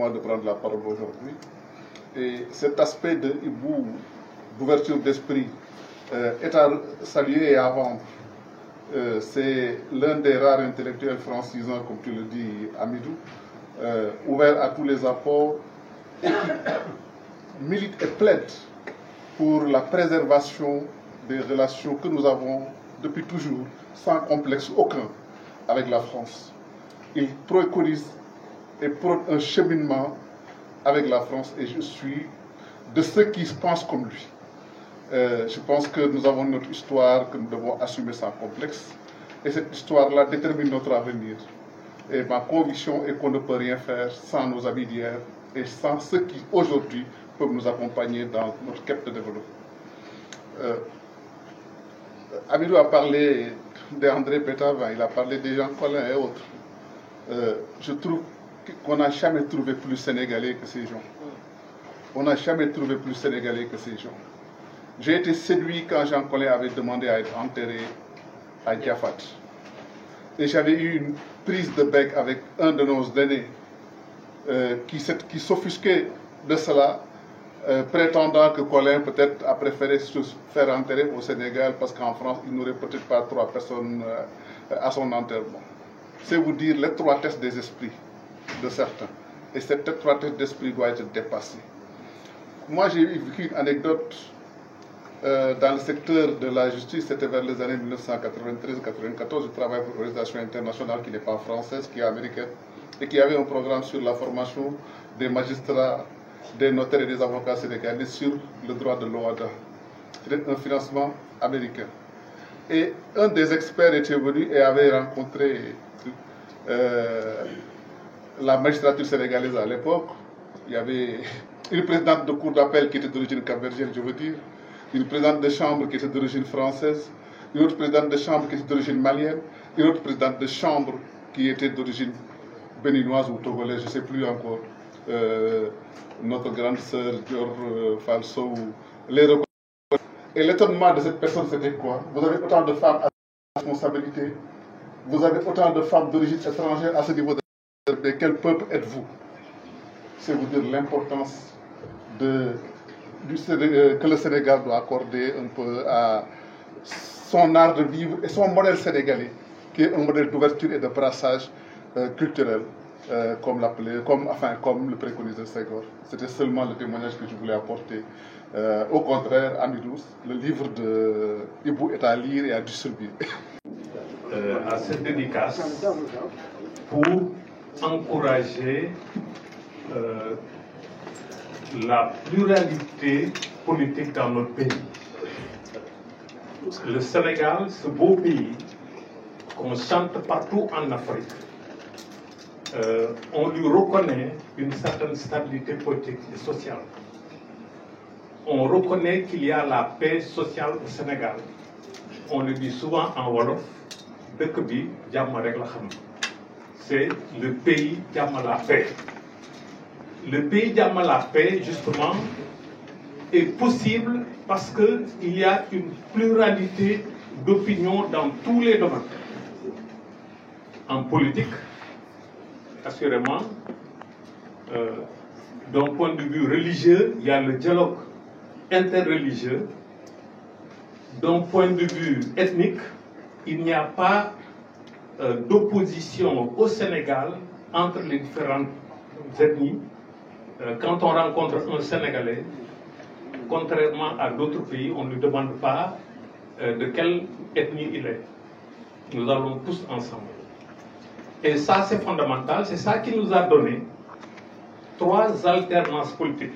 moi de prendre la parole aujourd'hui. Et cet aspect d'ouverture d'esprit est à saluer et à vendre. C'est l'un des rares intellectuels francisants, comme tu le dis, Amidou, ouvert à tous les apports et qui milite et plaide pour la préservation des relations que nous avons depuis toujours, sans complexe aucun, avec la France. Il préconise et prône un cheminement avec la France et je suis de ceux qui pensent comme lui. Je pense que nous avons notre histoire que nous devons assumer sans complexe et cette histoire-là détermine notre avenir. Et ma conviction est qu'on ne peut rien faire sans nos amis d'hier et sans ceux qui aujourd'hui peuvent nous accompagner dans notre quête de développement. Amidou a parlé d'André Pétavin, il a parlé de Jean Collin et autres. Je trouve qu'on n'a jamais trouvé plus sénégalais que ces gens. On n'a jamais trouvé plus sénégalais que ces gens. J'ai été séduit quand Jean Collin avait demandé à être enterré à Diafat. Et j'avais eu une prise de bec avec un de nos aînés qui s'offusquait de cela, prétendant que Collin peut-être a préféré se faire enterrer au Sénégal parce qu'en France, il n'aurait peut-être pas 3 personnes à son enterrement. C'est vous dire l'étroitesse des esprits de certains. Et cette étroitesse d'esprit doit être dépassée. Moi, j'ai vécu une anecdote dans le secteur de la justice, c'était vers les années 1993-1994. Je travaille pour une organisation internationale qui n'est pas française, qui est américaine, et qui avait un programme sur la formation des magistrats, des notaires et des avocats sénégalais sur le droit de l'OADA. C'était un financement américain. Et un des experts était venu et avait rencontré la magistrature sénégalaise à l'époque. Il y avait une présidente de cour d'appel qui était d'origine capverdienne, je veux dire, une présidente de chambre qui était d'origine française, une autre présidente de chambre qui était d'origine malienne, une autre présidente de chambre qui était d'origine béninoise ou togolaise, je ne sais plus encore. Notre grande sœur, Dior Falso, les reconnaître. Et l'étonnement de cette personne, c'était quoi? Vous avez autant de femmes à responsabilité, vous avez autant de femmes d'origine étrangère à ce niveau de quel peuple êtes-vous? C'est vous dire l'importance que le Sénégal doit accorder un peu à son art de vivre et son modèle sénégalais, qui est un modèle d'ouverture et de brassage culturel, comme le préconisait Senghor. C'était seulement le témoignage que je voulais apporter. Au contraire, Amidou, le livre de Ibou est à lire et à distribuer. À cette dédicace pour encourager la pluralité politique dans notre pays. Le Sénégal, ce beau pays qu'on chante partout en Afrique, on lui reconnaît une certaine stabilité politique et sociale. On reconnaît qu'il y a la paix sociale au Sénégal. On le dit souvent en Wolof, c'est le pays qui a la paix. Le pays qui a la paix, justement, est possible parce qu'il y a une pluralité d'opinions dans tous les domaines. En politique, assurément, d'un point de vue religieux, il y a le dialogue interreligieux. D'un point de vue ethnique, il n'y a pas d'opposition au Sénégal entre les différentes ethnies. Quand on rencontre un Sénégalais, contrairement à d'autres pays, on ne lui demande pas de quelle ethnie il est. Nous allons tous ensemble. Et ça, c'est fondamental. C'est ça qui nous a donné 3 alternances politiques.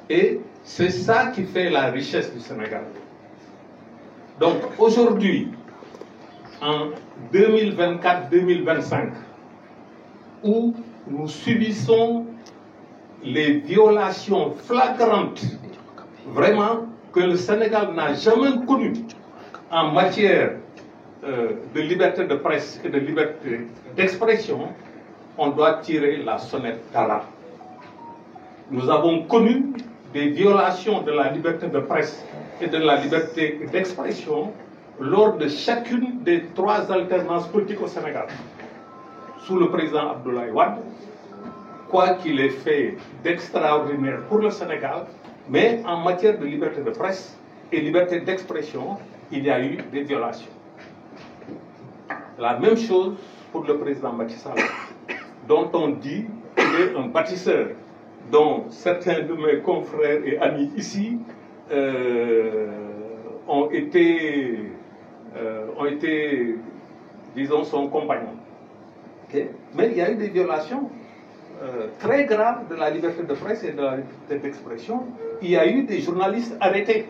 Et c'est ça qui fait la richesse du Sénégal. Donc aujourd'hui, en 2024-2025, où nous subissons les violations flagrantes, vraiment, que le Sénégal n'a jamais connues en matière de liberté de presse et de liberté d'expression, on doit tirer la sonnette d'alarme. Nous avons connu des violations de la liberté de presse et de la liberté d'expression lors de chacune des 3 alternances politiques au Sénégal. sous le président Abdoulaye Wade, quoi qu'il ait fait d'extraordinaire pour le Sénégal, mais en matière de liberté de presse et liberté d'expression, il y a eu des violations. La même chose pour le président Macky Sall, dont on dit qu'il est un bâtisseur, dont certains de mes confrères et amis ici ont été, disons, son compagnon. Okay? Mais il y a eu des violations très graves de la liberté de presse et de la liberté d'expression. Il y a eu des journalistes arrêtés,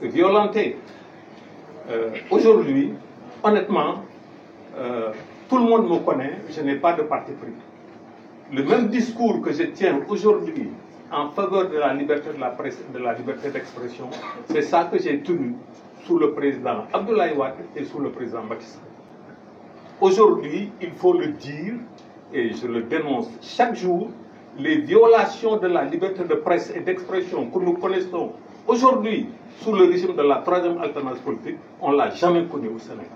violentés. Aujourd'hui, honnêtement, tout le monde me connaît, je n'ai pas de parti pris. Le même discours que je tiens aujourd'hui en faveur de la liberté de la presse et de la liberté d'expression, c'est ça que j'ai tenu sous le président Abdoulaye Wade et sous le président Macky Sall. Aujourd'hui, il faut le dire, et je le dénonce chaque jour, les violations de la liberté de presse et d'expression que nous connaissons aujourd'hui sous le régime de la troisième alternance politique, on ne l'a jamais connu au Sénégal.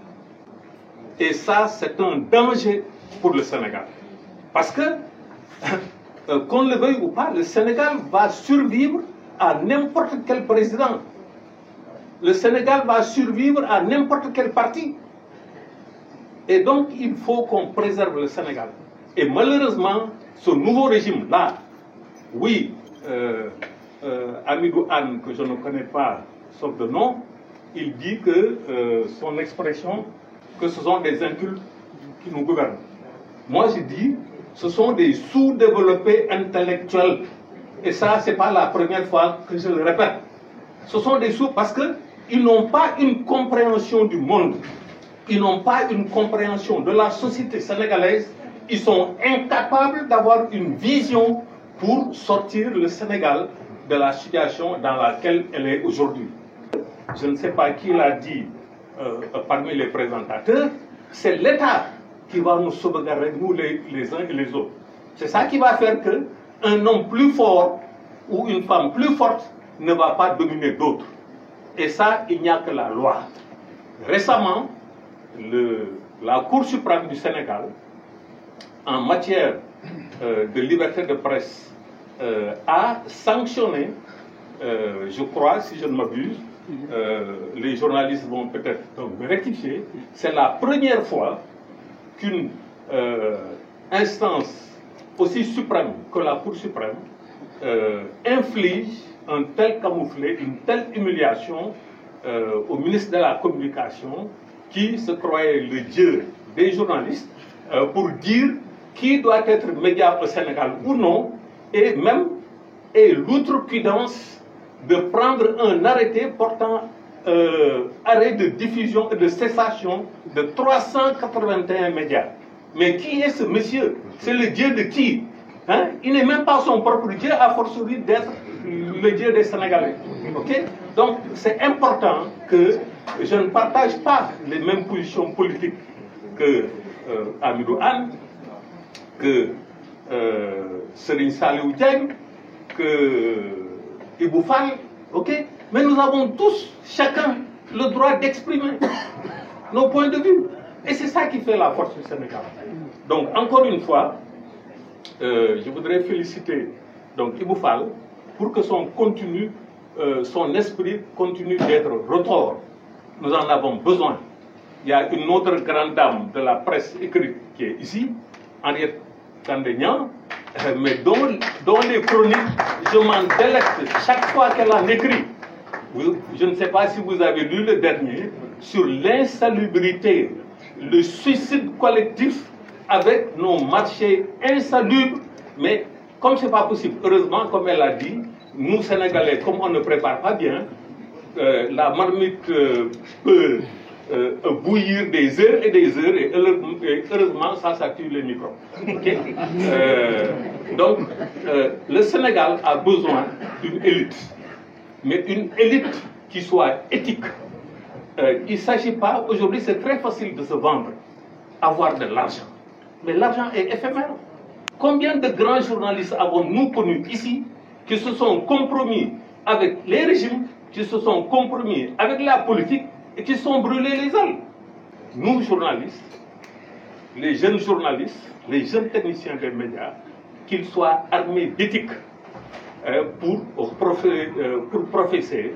Et ça, c'est un danger pour le Sénégal. Parce que, qu'on le veuille ou pas, le Sénégal va survivre à n'importe quel président. Le Sénégal va survivre à n'importe quel parti. Et donc, il faut qu'on préserve le Sénégal. Et malheureusement, ce nouveau régime-là, oui, Hamidou Anne, que je ne connais pas, sauf de nom, il dit que son expression, que ce sont des incultes qui nous gouvernent. Moi, je dis, ce sont des sous-développés intellectuels. Et ça, ce n'est pas la première fois que je le répète. Ce sont des sous parce qu'ils n'ont pas une compréhension du monde. Ils n'ont pas une compréhension de la société sénégalaise. Ils sont incapables d'avoir une vision pour sortir le Sénégal de la situation dans laquelle elle est aujourd'hui. Je ne sais pas qui l'a dit parmi les présentateurs, c'est l'État qui va nous sauvegarder, nous les uns et les autres. C'est ça qui va faire qu'un homme plus fort ou une femme plus forte ne va pas dominer d'autres. Et ça, il n'y a que la loi. Récemment, la Cour suprême du Sénégal, en matière de liberté de presse, a sanctionné, je crois, si je ne m'abuse, les journalistes vont peut-être me rectifier, c'est la première fois qu'une instance aussi suprême que la Cour suprême inflige un tel camouflet, une telle humiliation au ministre de la Communication qui se croyait le dieu des journalistes pour dire qui doit être média au Sénégal ou non, et même l'outrecuidance de prendre un arrêté portant arrêt de diffusion et de cessation de 381 médias. Mais qui est ce monsieur? C'est le dieu de qui? Hein? Il n'est même pas son propre dieu, à fortiori d'être le dieu des Sénégalais. Okay? Donc c'est important que je ne partage pas les mêmes positions politiques que Hamidou Anne, que Serigne Saliou Diagne, que Ibou Fall, ok? Mais nous avons tous, chacun, le droit d'exprimer nos points de vue. Et c'est ça qui fait la force du Sénégal. Donc, encore une fois, je voudrais féliciter donc, Ibou Fall pour que son esprit continue d'être retors. Nous en avons besoin. Il y a une autre grande dame de la presse écrite qui est ici, Henriette Kandé-Niang, mais dont les chroniques, je m'en délecte chaque fois qu'elle en écrit. Je ne sais pas si vous avez lu le dernier, sur l'insalubrité, le suicide collectif avec nos marchés insalubres, mais comme ce n'est pas possible, heureusement, comme elle a dit, nous Sénégalais, comme on ne prépare pas bien, la marmite peut bouillir des heures et des heures, et heureusement, ça tue les microbes. Okay? Donc, le Sénégal a besoin d'une élite, mais une élite qui soit éthique. Il ne s'agit pas, aujourd'hui c'est très facile de se vendre, avoir de l'argent. Mais l'argent est éphémère. Combien de grands journalistes avons-nous connus ici qui se sont compromis avec les régimes, qui se sont compromis avec la politique et qui sont brûlés les ailes? Nous, journalistes, les jeunes journalistes, les jeunes techniciens des médias, qu'ils soient armés d'éthique pour professer,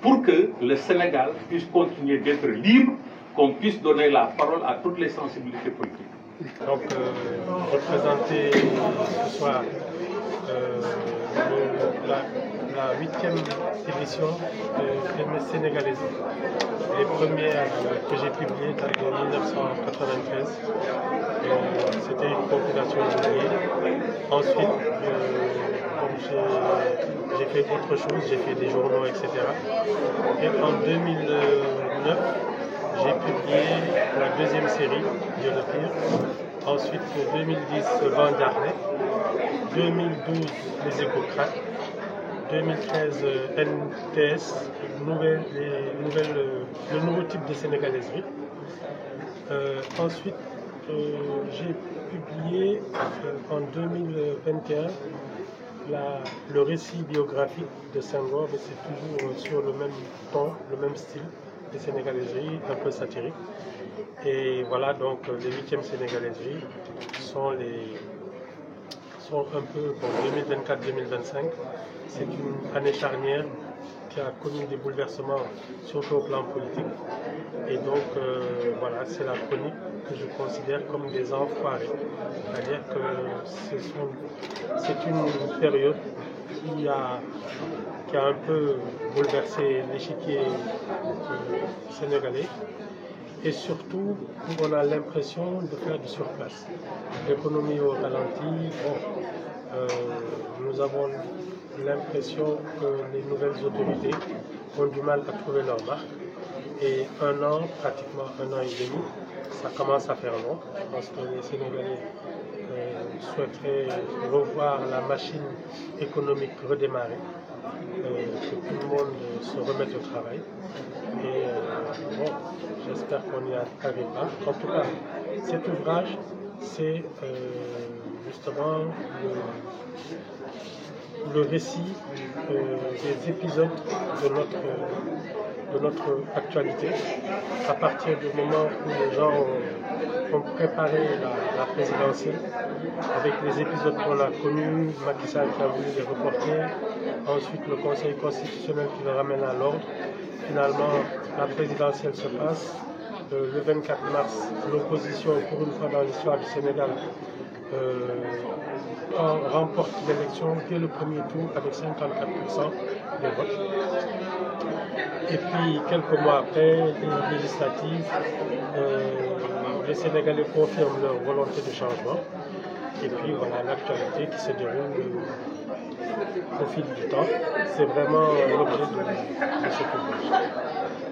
pour que le Sénégal puisse continuer d'être libre, qu'on puisse donner la parole à toutes les sensibilités politiques. Donc, représenter ce soir la 8e édition de Films sénégalais. Les premières que j'ai publiées datent de 1993. C'était une compilation liée. Ensuite, j'ai fait autre chose, j'ai fait des journaux, etc. Et en 2009, j'ai publié la deuxième série, Dieu le pire. Ensuite, 2010, Vent d'Arlet. 2012, Les Échocrates. 2013, NTS, le nouveau type de sénégaliserie. Ensuite, j'ai publié en 2021 le récit biographique de Senghor, mais c'est toujours sur le même ton, le même style de sénégaliserie, un peu satirique. Et voilà, donc les 8e sénégalaiseries sont un peu pour 2024-2025. C'est une année charnière qui a connu des bouleversements, surtout au plan politique. Et donc, voilà, c'est la chronique que je considère comme des enfoirés. C'est-à-dire que c'est une période qui a un peu bouleversé l'échiquier sénégalais. Et surtout, on a l'impression de faire du surplace. L'économie au ralenti, nous avons l'impression que les nouvelles autorités ont du mal à trouver leur marque. Et pratiquement un an et demi, ça commence à faire long. Je pense que les Sénégalais souhaiteraient revoir la machine économique redémarrer, que tout le monde se remette au travail. Et bon, j'espère qu'on n'y arrivera. En tout cas, cet ouvrage, c'est justement le récit des épisodes de notre actualité, à partir du moment où les gens ont préparé la présidentielle, avec les épisodes qu'on a connus, Macky Sall qui a voulu les reporter, ensuite le Conseil constitutionnel qui le ramène à l'ordre. Finalement, la présidentielle se passe. Le 24 mars, l'opposition, pour une fois dans l'histoire du Sénégal, remporte l'élection dès le premier tour avec 54% des votes. Et puis, quelques mois après, les législatives, les Sénégalais confirment leur volonté de changement. Et puis, voilà l'actualité qui se déroule au fil du temps. C'est vraiment l'objet de cet ouvrage.